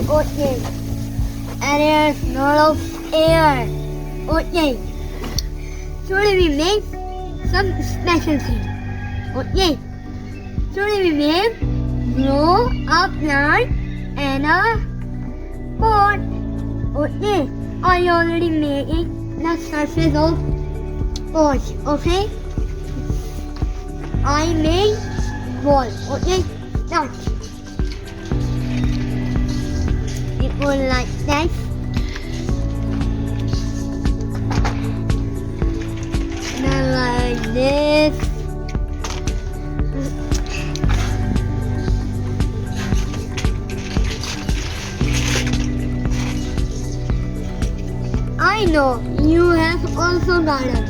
Okay. And there's a lot of air. Okay. Today we make some special thing. Okay. Today we make grow a plant and a pot. Okay. I already made it the surface of pot. Okay. I made wall. Okay. Now it was like that. Then like this. I know you have also garden.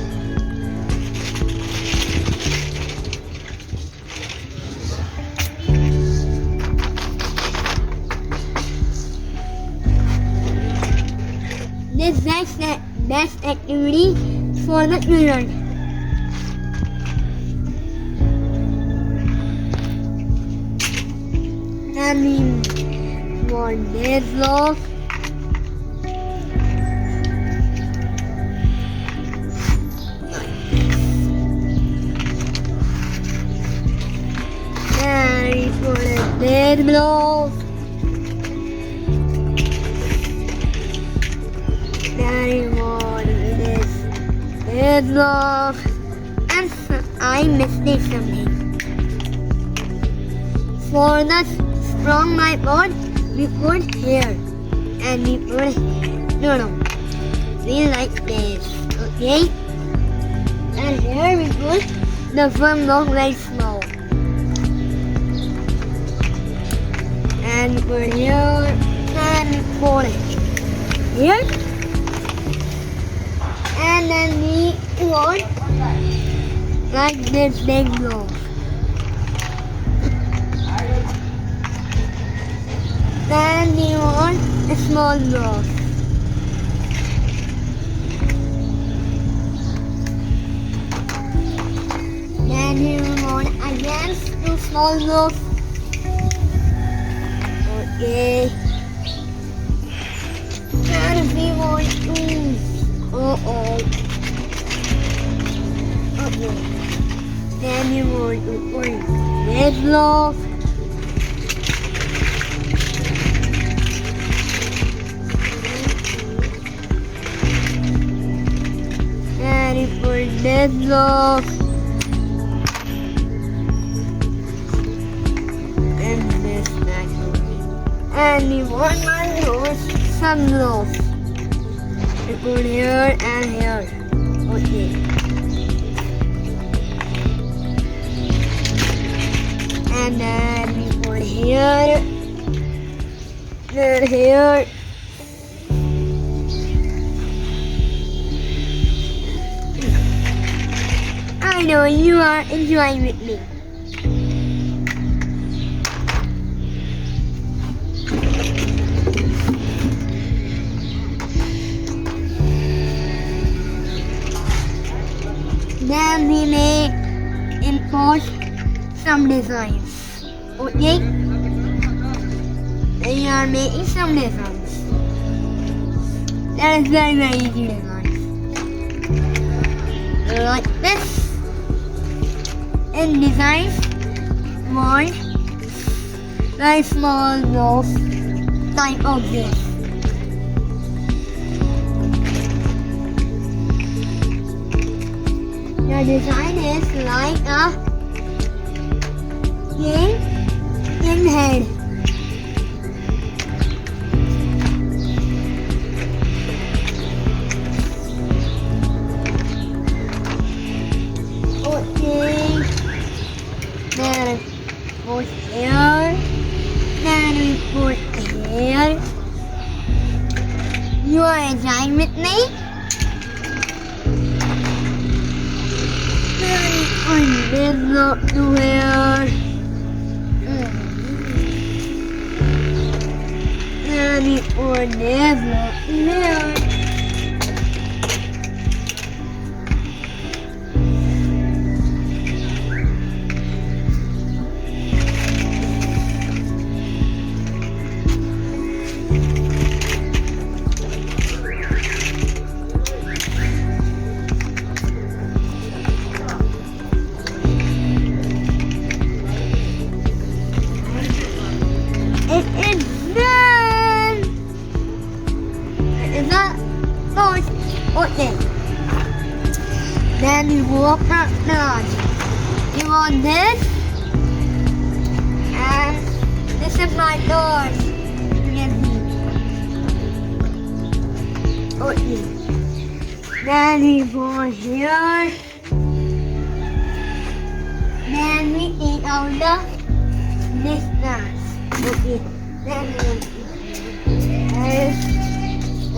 This is the best activity for the children. And we want this love. And we put this love. This love. And I missed something. For the strong tripod, we put here. And we put no. We like this. Okay? And here we put the front log very small. And we put here and we put it here. And then we want like this big block. Then we want a small block. Then we want again two small blocks. Okay. And we want two. Okay. Then you want to put this block. And you put this block. And this back. And you want some blocks. We put here and here. Okay. And then we put here. Then here. I know you are enjoying with me. Then we may import some designs. Okay? We are making some designs. That is very easy designs. Like this. And designs one very small roof type of this. The design is like a king head. Okay. Then put here. Then we put here. You are enjoying with me? This not to here. And it would never here. Then you walk around. You want this? And this is my door. You can see. Okay. Then we go here. Then we take out this nuts. Okay. Then we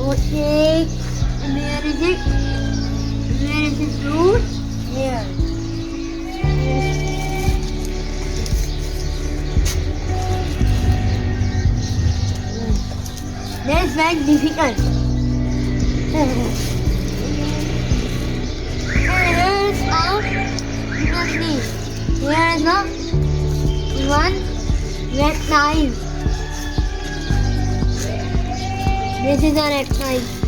okay. And where is it? Where is the fruit? Here. That is very difficult. And here is our, you can see. Here is the one red knife. This is a red knife.